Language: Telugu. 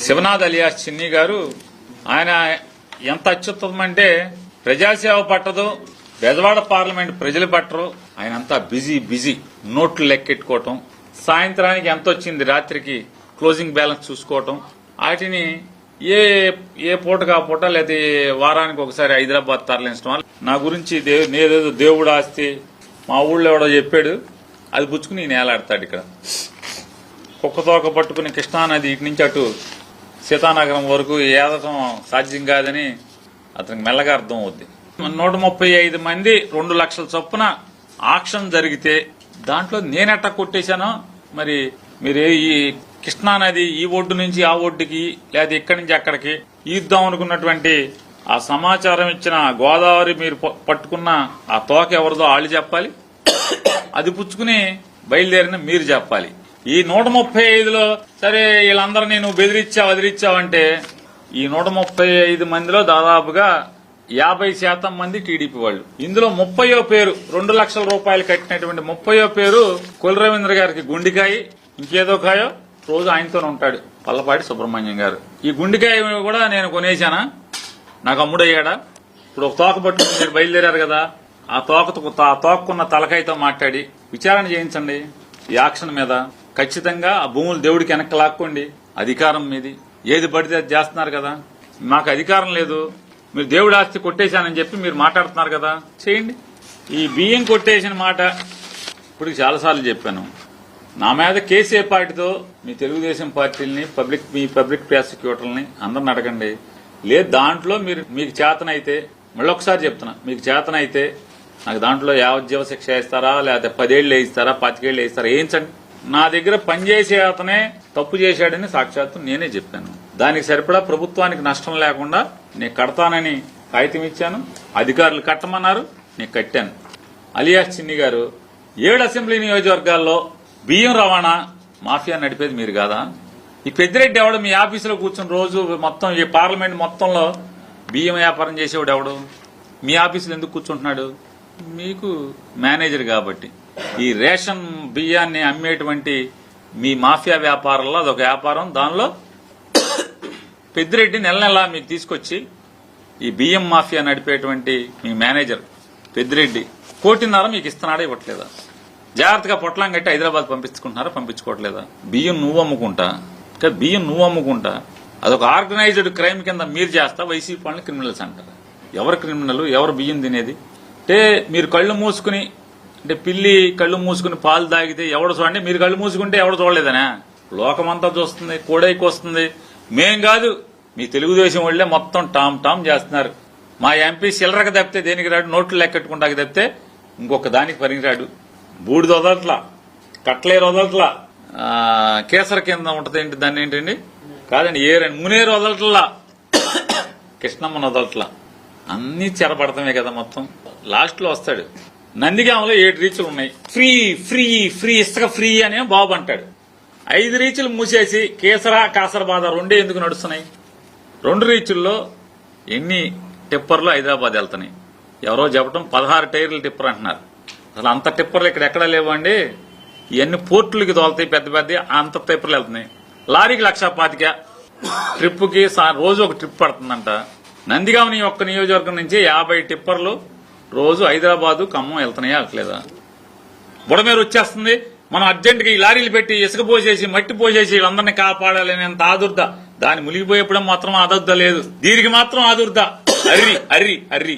శివనాథ్ అలియాస్ చిన్ని గారు ఆయన ఎంత అత్యుత్తమం అంటే ప్రజాసేవ పట్టదు, బెజవాడ పార్లమెంట్ ప్రజలు పట్టరు. ఆయన అంతా బిజీ నోట్లు లెక్కెట్టుకోవటం, సాయంత్రానికి ఎంత వచ్చింది రాత్రికి క్లోజింగ్ బ్యాలెన్స్ చూసుకోవటం, వాటిని ఏ పూటగా పూట లేదా వారానికి ఒకసారి హైదరాబాద్ తరలించడం వల్ల నా గురించి నేదేదో దేవుడు ఆస్తి మా ఊళ్ళో ఎవడో చెప్పాడు, అది పుచ్చుకుని నేలాడతాడు. ఇక్కడ కుక్కతోక పట్టుకుని కృష్ణానది ఇటు నుంచి అటు సీతానగరం వరకు ఏదటం సాధ్యం కాదని అతనికి మెల్లగా అర్థం అవుద్ది. 135 మంది 2 లక్షల చొప్పున ఆక్షన్ జరిగితే దాంట్లో నేనెట్ట కొట్టేశానో మరి మీరు ఈ కృష్ణానది ఈ ఒడ్డు నుంచి ఆ ఒడ్డుకి లేదా ఇక్కడి నుంచి అక్కడికి ఈద్దాం అనుకున్నటువంటి ఆ సమాచారం ఇచ్చిన గోదావరి మీరు పట్టుకున్న ఆ తోక ఎవరిదో వాళ్ళు చెప్పాలి, అది పుచ్చుకుని బయలుదేరిన మీరు చెప్పాలి. ఈ 135లో సరే వీళ్ళందరినీ నువ్వు వదిలిచ్చావంటే ఈ 135 మందిలో దాదాపుగా 50% మంది టీడీపీ వాళ్ళు. ఇందులో 30వ పేరు 2 లక్షల రూపాయలు కట్టినటువంటి 30వ పేరు కొల్ రవీంద్ర గారికి గుండికాయ, ఇంకేదో కాయో రోజు ఆయనతోనే ఉంటాడు పల్లపాటి సుబ్రహ్మణ్యం గారు. ఈ గుండికాయ కూడా నేను కొనేశానా, నాకు అమ్ముడయ్యాడా? ఇప్పుడు ఒక తోక పట్టుకుని మీరు బయలుదేరారు కదా, ఆ తోకకున్న తలకాయతో మాట్లాడి విచారణ చేయించండి ఈ ఆక్షన్ మీద. ఖచ్చితంగా ఆ భూములు దేవుడికి వెనక్కి లాక్కోండి. అధికారం మీది, ఏది పడితే అది చేస్తున్నారు కదా. మాకు అధికారం లేదు, మీరు దేవుడి ఆస్తి కొట్టేశానని చెప్పి మీరు మాట్లాడుతున్నారు కదా, చేయండి. ఈ బియ్యం కొట్టేసిన మాట ఇప్పుడు చాలాసార్లు చెప్పాను. నా మీద కేసే పార్టీతో మీ తెలుగుదేశం పార్టీలని మీ పబ్లిక్ ప్రాసిక్యూటర్లని అందరిని అడగండి. లేదు దాంట్లో మీకు చేతనైతే, మళ్ళొకసారి చెప్తున్నా, మీకు చేతనైతే నాకు దాంట్లో యావజ్జీవ శిక్ష వేస్తారా, లేకపోతే 10 ఏళ్ళు వేయిస్తారా, 25 ఏళ్ళు వేయిస్తారా, వేయించండి. నా దగ్గర పనిచేసే అతనే తప్పు చేశాడని సాక్షాత్తు నేనే చెప్పాను. దానికి సరిపడా ప్రభుత్వానికి నష్టం లేకుండా నేను కడతానని కాగితం ఇచ్చాను, అధికారులు కట్టమన్నారు, నేను కట్టాను. అలియాస్ చిన్ని గారు 7 అసెంబ్లీ నియోజకవర్గాల్లో బియ్యం రవాణా మాఫియా నడిపేది మీరు కాదా? ఈ పెద్దిరెడ్డి ఎవడు మీ ఆఫీసులో కూర్చుని రోజు మొత్తం ఈ పార్లమెంట్ మొత్తంలో బియ్యం వ్యాపారం చేసేవాడు ఎవడు మీ ఆఫీసులో ఎందుకు కూర్చుంటున్నాడు? మీకు మేనేజర్ కాబట్టి. ఈ రేషన్ బియ్యాన్ని అమ్మేటువంటి మీ మాఫియా వ్యాపారంలో అదొక వ్యాపారం. దానిలో పెద్దిరెడ్డి నెల మీకు తీసుకొచ్చి ఈ బియ్యం మాఫియా నడిపేటువంటి మీ మేనేజర్ పెద్దిరెడ్డి 1.5 కోటి మీకు ఇస్తున్నాడా, ఇవ్వట్లేదా? జాగ్రత్తగా పొట్లం కట్టి హైదరాబాద్ పంపించుకుంటున్నారా, పంపించుకోవట్లేదా? బియ్యం నువ్వు అమ్ముకుంటా అదొక ఆర్గనైజ్డ్ క్రైమ్ కింద మీరు చేస్తా, వైసీపీ వాళ్ళని క్రిమినల్స్ అంటారు. ఎవరు క్రిమినల్, ఎవరు బియ్యం తినేది? అంటే మీరు కళ్ళు మూసుకుని, అంటే పిల్లి కళ్ళు మూసుకుని పాలు తాగితే ఎవడు చూడండి, మీరు కళ్ళు మూసుకుంటే ఎవడు చూడలేదనా? లోకమంతా చూస్తుంది, కోడైకి వస్తుంది. మేం కాదు, మీ తెలుగుదేశం వాళ్లే మొత్తం టామ్ చేస్తున్నారు. మా ఎంపీ చిల్లరక తప్పితే దేనికి రాడు, నోట్లు లెక్కెట్టుకుంటాక తప్పితే ఇంకొక దానికి పనికిరాడు. బూడిద వదలట్లా, కట్లేరు వదలట్లా, కేసర కింద ఉంటది ఏంటి దాన్ని ఏంటండి కాదండి, మునేరు వదలట్లా, కృష్ణమ్మను వదలట్లా, అన్ని చెరపడతామే కదా. మొత్తం లాస్ట్ లో వస్తాడు. నందిగామలో 7 రీచ్లు ఉన్నాయి, ఫ్రీ ఇసుక ఫ్రీ అనే బాబు అంటాడు. 5 రీచ్లు మూసేసి కాసరబాద 2 ఎందుకు నడుస్తున్నాయి? 2 రీచ్ల్లో ఎన్ని టిప్పర్లు హైదరాబాద్ వెళ్తున్నాయి? ఎవరో చెప్పడం 16 టైర్లు టిప్పర్ అంటున్నారు. అసలు అంత టిప్పర్లు ఇక్కడ ఎక్కడా లేవండి. ఇవన్నీ పోర్టులకి తోలుతాయి, పెద్ద అంత టిప్పర్లు వెళ్తున్నాయి. లారీకి 1,25,000 ట్రిప్పుకి రోజు ఒక ట్రిప్ పడుతుందంట. నందిగామ ఒక్క నియోజకవర్గం నుంచి 50 టిప్పర్లు రోజు హైదరాబాదు ఖమ్మం వెళ్తున్నాయా, అట్లేదా? బుడమేరు వచ్చేస్తుంది, మనం అర్జెంటుగా ఈ లారీలు పెట్టి ఇసుక పోసేసి మట్టి పోసేసి వీళ్ళందరినీ కాపాడాలనేంత ఆదుర్ద. దాన్ని మునిగిపోయేప్పుడు మాత్రం ఆదుర్ద లేదు, దీనికి మాత్రం ఆదుర్ద. అర్రి